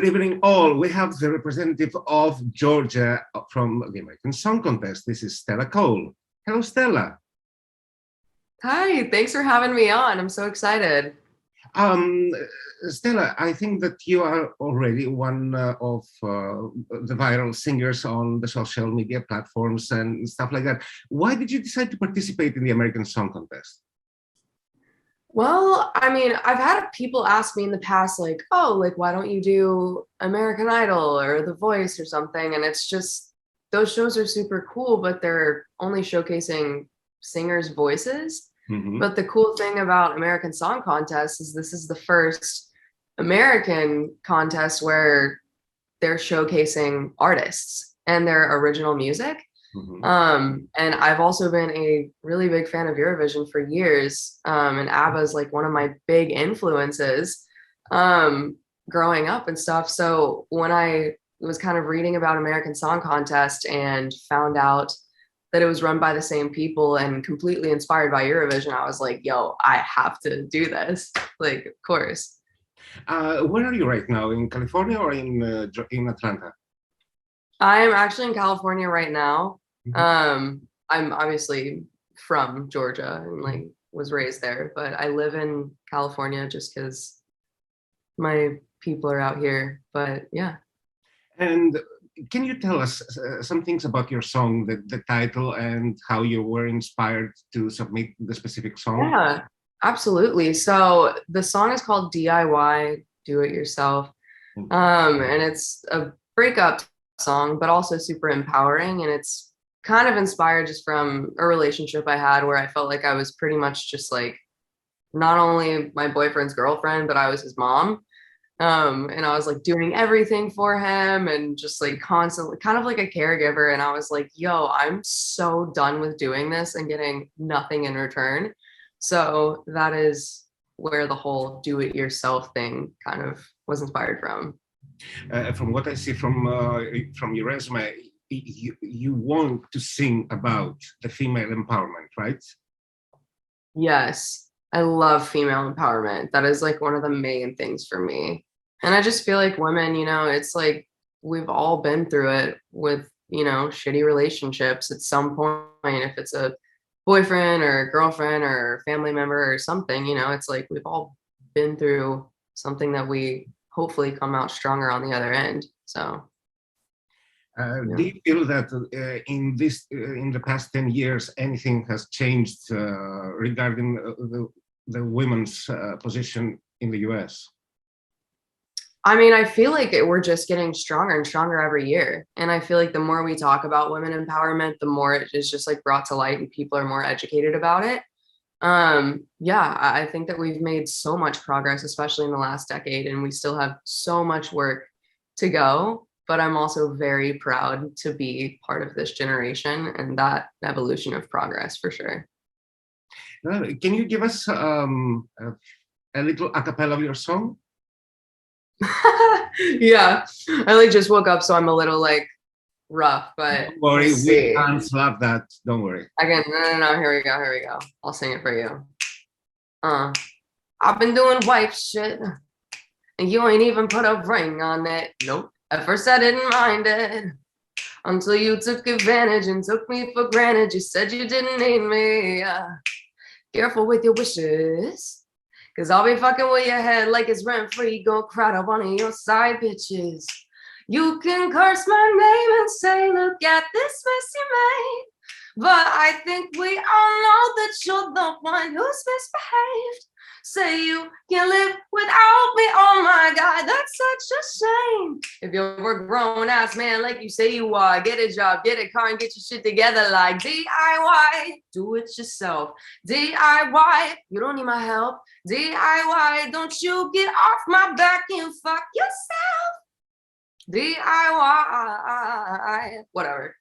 Good evening, all. We have the representative of Georgia from the American Song Contest. This is Stella Cole. Hello, Stella. Hi, thanks for having me on. I'm so excited. Um, Stella, I think that you are already one of the viral singers on the social media platforms and stuff like that. Why did you decide to participate in the American Song Contest? Well, I mean, I've had people ask me in the past, like, oh, like, why don't you do American Idol or The Voice or something? And it's just, those shows are super cool, but they're only showcasing singers' voices. Mm-hmm. But the cool thing about American Song Contest is this is the first American contest where they're showcasing artists and their original music. Mm-hmm. And I've also been a really big fan of Eurovision for years. And ABBA is like one of my big influences growing up and stuff. So when I was kind of reading about American Song Contest and found out that it was run by the same people and completely inspired by Eurovision, I was like, yo, I have to do this. Like, of course. Where are you right now? In California or in Atlanta? I'm actually in California right now. Mm-hmm. I'm obviously from Georgia and like was raised there, but I live in California just because my people are out here. But yeah. And can you tell us some things about your song, the title, and how you were inspired to submit the specific song? Yeah, absolutely. So the song is called DIY, Do It Yourself. And it's a breakup song, but also super empowering. And it's kind of inspired just from a relationship I had where I felt like I was pretty much just like not only my boyfriend's girlfriend, but I was his mom. And I was like doing everything for him and just like constantly kind of like a caregiver. And I was like, yo, I'm so done with doing this and getting nothing in return. So that is where the whole do it yourself thing kind of was inspired from. From what I see from your resume, you want to sing about the female empowerment, right? Yes, I love female empowerment. That is like one of the main things for me. And I just feel like women, it's like we've all been through it with, shitty relationships at some point. If it's a boyfriend or a girlfriend or a family member or something, it's like we've all been through something that we hopefully come out stronger on the other end. So, Do yeah. you feel that in the past 10 years anything has changed regarding the women's position in the U.S.? I mean, I feel like we're just getting stronger and stronger every year. And I feel like the more we talk about women empowerment, the more it is just like brought to light and people are more educated about it. Yeah, I think that we've made so much progress, especially in the last decade, and we still have so much work to go. But I'm also very proud to be part of this generation and that evolution of progress for sure. Can you give us a little a cappella of your song? Yeah, I like just woke up, so I'm a little like rough, but Don't worry, let's we see. can't slap that. Don't worry. Again, no. Here we go. Here we go. I'll sing it for you. Uh, I've been doing wife shit, and you ain't even put a ring on it. Nope. At first I didn't mind it until you took advantage and took me for granted. You said you didn't need me. Careful with your wishes, cause I'll be fucking with your head like it's rent free. Go crowd up one of your side bitches. You can curse my name and say, look at this mess you made. But I think we all know that you're the one who's misbehaved. Say you can live without me. Oh my God, that's such a shame. If you're a grown ass man like you say you are, get a job, get a car, and get your shit together like DIY. Do it yourself. DIY. You don't need my help. DIY. Don't you get off my back and fuck yourself. DIY. Whatever.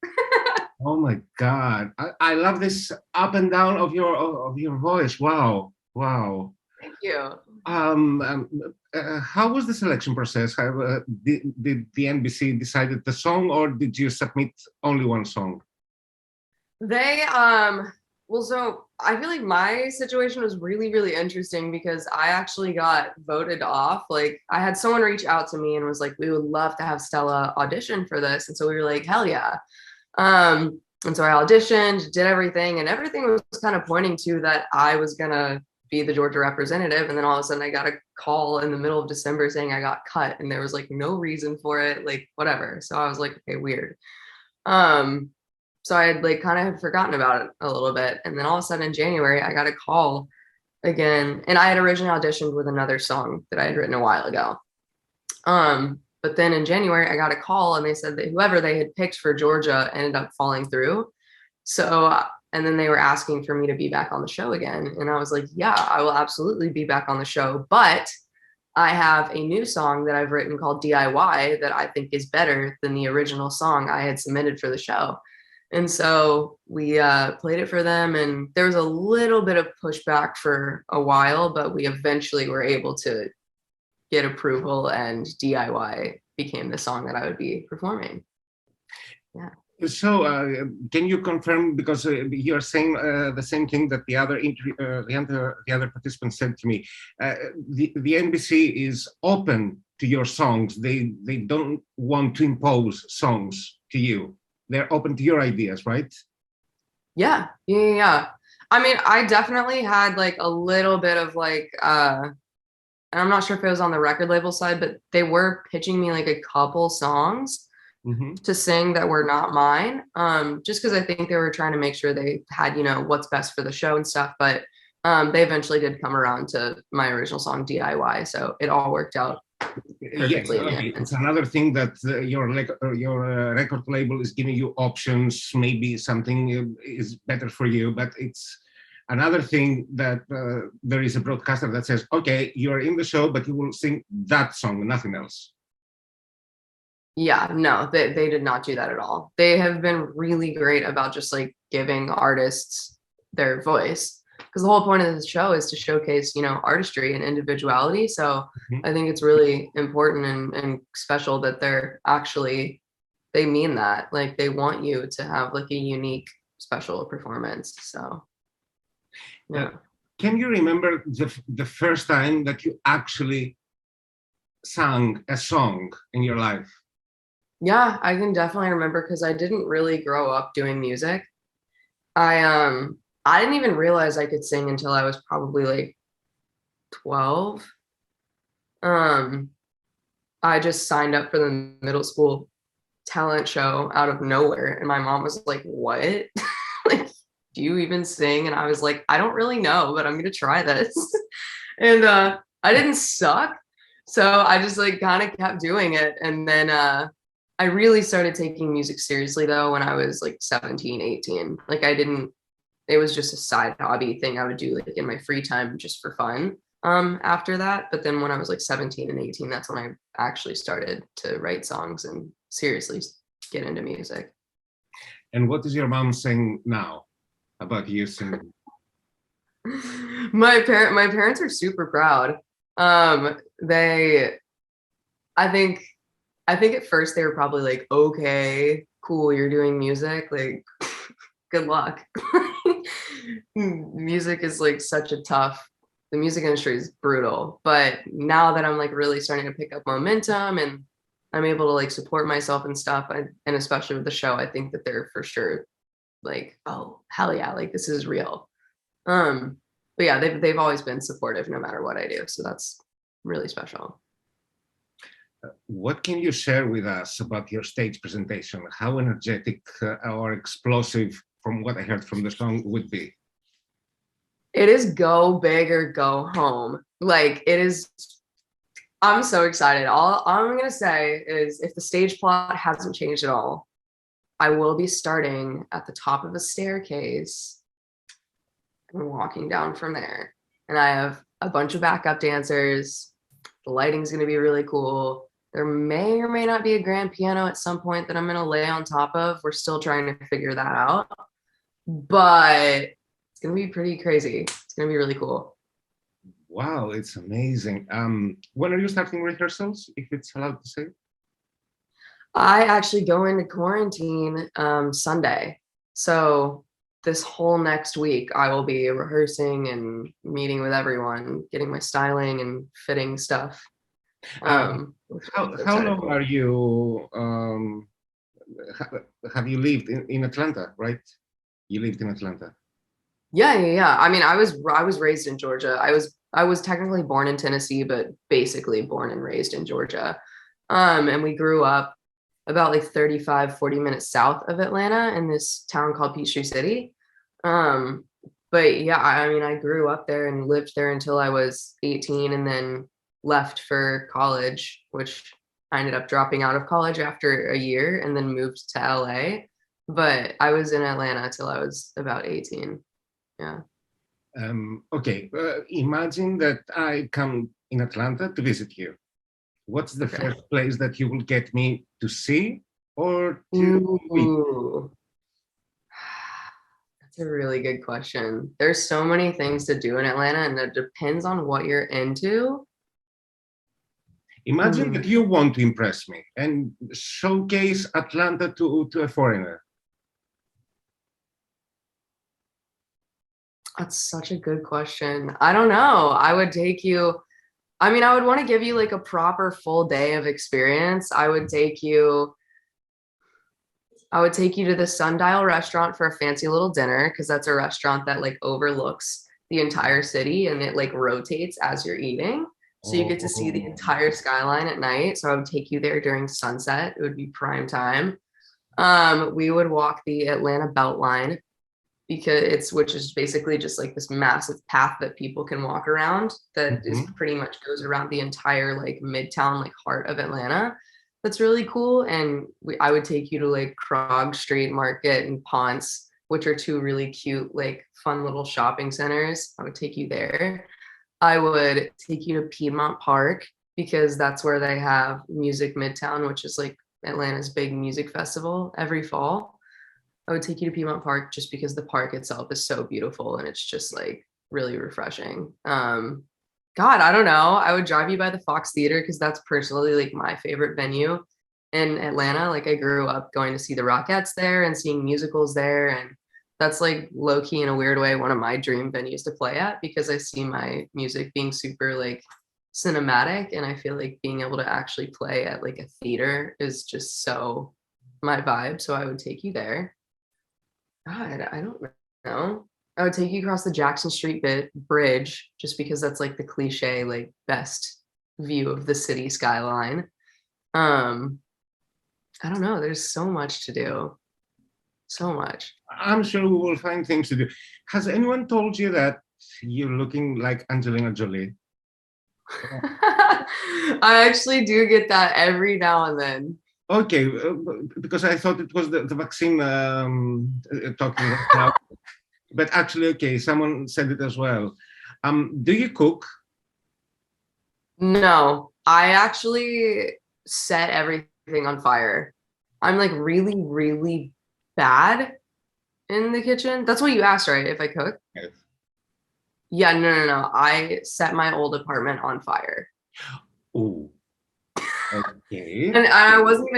Oh my God, I love this up and down of your voice. Wow, wow. Thank you. How was the selection process? Did the NBC decided the song, or did you submit only one song? They well, so I feel like my situation was really, really interesting because I actually got voted off. Like I had someone reach out to me and was like, we would love to have Stella audition for this. And so we were like, hell yeah. And so I auditioned, did everything, and everything was kind of pointing to that I was gonna be the Georgia representative. And then all of a sudden I got a call in the middle of December saying I got cut, and there was like no reason for it, like whatever. So I was like, okay, weird. Um, so I had like kind of had forgotten about it a little bit. And then all of a sudden in January, I got a call again. And I had originally auditioned with another song that I had written a while ago. But then in January, I got a call and they said that whoever they had picked for Georgia ended up falling through. So, and then they were asking for me to be back on the show again. And I was like, yeah, I will absolutely be back on the show. But I have a new song that I've written called DIY that I think is better than the original song I had submitted for the show. And so we played it for them, and there was a little bit of pushback for a while, but we eventually were able to get approval, and DIY became the song that I would be performing. Yeah. So, can you confirm, because you're saying the same thing that the other participants said to me, the NBC is open to your songs. They don't want to impose songs to you. They're open to your ideas, right? Yeah. I mean, I definitely had like a little bit of like, and I'm not sure if it was on the record label side, but they were pitching me like a couple songs to sing that were not mine. Just because I think they were trying to make sure they had, you know, what's best for the show and stuff. But they eventually did come around to my original song DIY. So it all worked out Yes, it's another thing that your record label is giving you options. Maybe something is better for you, but it's another thing that there is a broadcaster that says, okay, you're in the show, but you will sing that song, nothing else. Yeah, no, they did not do that at all. They have been really great about just like giving artists their voice. Because the whole point of the show is to showcase, you know, artistry and individuality. So I think it's really important and special that they mean that. Like they want you to have like a unique, special performance. So, yeah. Can you remember the first time that you actually sang a song in your life? Yeah, I can definitely remember because I didn't really grow up doing music. I didn't even realize I could sing until I was probably like 12. I just signed up for the middle school talent show out of nowhere, and my mom was like, "What? Like, do you even sing?" And I was like, "I don't really know, but I'm gonna try this." And I didn't suck, so I just like kind of kept doing it. And then I really started taking music seriously though when I was like 17, 18. Like it was just a side hobby thing I would do like in my free time just for fun after that. But then when I was like 17 and 18, that's when I actually started to write songs and seriously get into music. And what is your mom saying now about you singing? My parents are super proud. I think at first they were probably like, okay, cool, you're doing music, like good luck. Music is like the music industry is brutal. But now that I'm like really starting to pick up momentum and I'm able to like support myself and stuff, and especially with the show, I think that they're for sure like, oh, hell yeah, like this is real. But yeah, they've always been supportive no matter what I do. So that's really special. What can you share with us about your stage presentation? How energetic or explosive, from what I heard from the song, would be? It is go big or go home. Like it is. I'm so excited. All I'm gonna say is if the stage plot hasn't changed at all, I will be starting at the top of a staircase and walking down from there. And I have a bunch of backup dancers. The lighting's gonna be really cool. There may or may not be a grand piano at some point that I'm going to lay on top of. We're still trying to figure that out, but it's going to be pretty crazy. It's going to be really cool. Wow, it's amazing. When are you starting rehearsals, if it's allowed to say? I actually go into quarantine Sunday. So this whole next week, I will be rehearsing and meeting with everyone, getting my styling and fitting stuff. Which I'm so How excited long for. are you? Have you lived in Atlanta, right? You lived in Atlanta. Yeah. I mean, I was raised in Georgia. I was technically born in Tennessee, but basically born and raised in Georgia. And we grew up about like 35, 40 minutes south of Atlanta in this town called Peachtree City. Um, but yeah, I mean, I grew up there and lived there until I was 18 and then left for college, which I ended up dropping out of college after a year and then moved to LA. But I was in Atlanta till I was about 18. Yeah. Okay, imagine that I come in Atlanta to visit you. What's the Okay. first place that you will get me to see or to eat? Ooh. That's a really good question. There's so many things to do in Atlanta, and it depends on what you're into. Imagine Hmm, that you want to impress me and showcase Atlanta to a foreigner. that's such a good question. I don't know. I would take you, I mean, I would want to give you like a proper full day of experience. I would take you to the Sundial restaurant for a fancy little dinner because that's a restaurant that like overlooks the entire city and it like rotates as you're eating. So you get to see the Oh, entire skyline at night. So I would take you there during sunset. It would be prime time. We would walk the Atlanta Beltline because which is basically just like this massive path that people can walk around that is mhm. pretty much goes around the entire like midtown like heart of Atlanta. That's really cool. And I would take you to like Krog Street Market and Ponce, which are two really cute like fun little shopping centers. I would take you there. I would take you to Piedmont Park because that's where they have Music Midtown, which is like Atlanta's big music festival every fall. I would take you to Piedmont Park just because the park itself is so beautiful and it's just like really refreshing. God, I don't know. I would drive you by the Fox Theater because that's personally like my favorite venue in Atlanta. Like I grew up going to see the Rockettes there and seeing musicals there. And that's like low key in a weird way, one of my dream venues to play at because I see my music being super like cinematic. And I feel like being able to actually play at like a theater is just so my vibe. So I would take you there. God, I don't know. I would take you across the Jackson Street bridge just because that's like the cliche, like best view of the city skyline. Um, I don't know. There's so much to do. So much. I'm sure we will find things to do. Has anyone told you that you're looking like Angelina Jolie? I actually do get that every now and then. Okay, because I thought it was the vaccine talking right now, but actually, okay, someone said it as well. Do you cook? No, I actually set everything on fire. I'm like really, really bad in the kitchen. That's what you asked, right? If I cook? Yes. Yeah, no. I set my old apartment on fire. Oh, okay. And I wasn't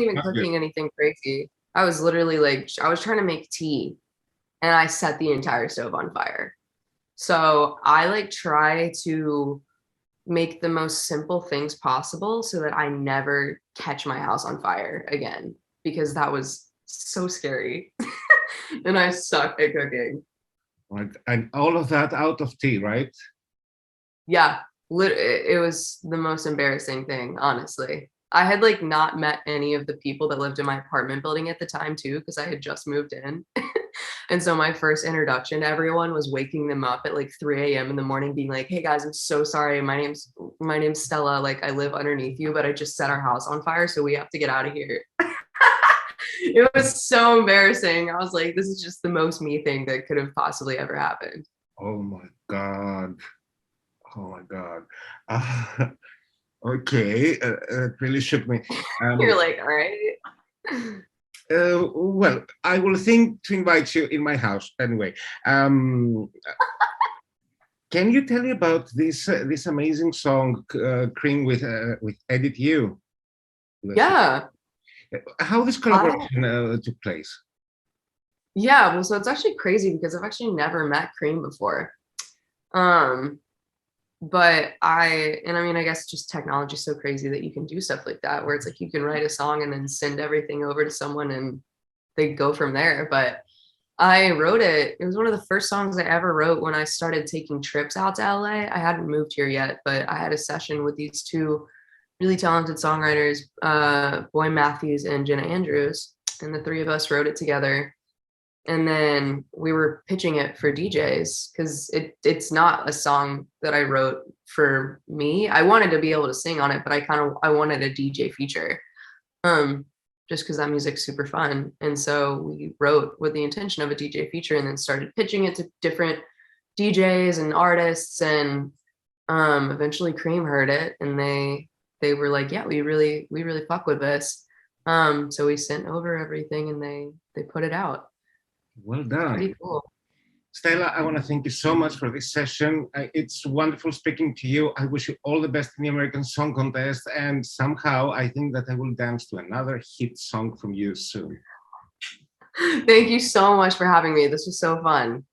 even Not good. cooking anything crazy. I was literally like I was trying to make tea and I set the entire stove on fire. So I like try to make the most simple things possible so that I never catch my house on fire again because that was so scary. And I suck at cooking. Right. And all of that out of tea, right? Yeah, it was the most embarrassing thing, honestly. I had like not met any of the people that lived in my apartment building at the time too, because I had just moved in. And so my first introduction to everyone was waking them up at like 3 a.m. in the morning, being like, "Hey guys, I'm so sorry. My name's Stella. Like I live underneath you, but I just set our house on fire, so we have to get out of here." It was so embarrassing. I was like, "This is just the most me thing that could have possibly ever happened." Oh my God. Oh my God. Uh, okay, it really shook me. You're Um, like, "All right." well, I will think to invite you in my house anyway. Um, can you tell me about this amazing song, "Cream" with Edit You? Yeah. How this I collaboration took place? Yeah, well, so it's actually crazy because I've actually never met Cream before. Um, but I mean, I guess just technology is so crazy that you can do stuff like that, where it's like you can write a song and then send everything over to someone and they go from there. But I wrote it. It was one of the first songs I ever wrote when I started taking trips out to LA. I hadn't moved here yet, but I had a session with these two really talented songwriters, Boy Matthews and Jenna Andrews, and the three of us wrote it together. And then we were pitching it for DJs because it's not a song that I wrote for me. I wanted to be able to sing on it, but I wanted a DJ feature. Um, just because that music's super fun. And so we wrote with the intention of a DJ feature and then started pitching it to different DJs and artists. And eventually Cream heard it and they were like, yeah, we really fuck with this. So we sent over everything and they put it out. Well It's done. pretty cool. Stella, I want to thank you so much for this session. It's wonderful speaking to you. I wish you all the best in the American Song Contest. And somehow I think that I will dance to another hit song from you soon. Thank you so much for having me. This was so fun.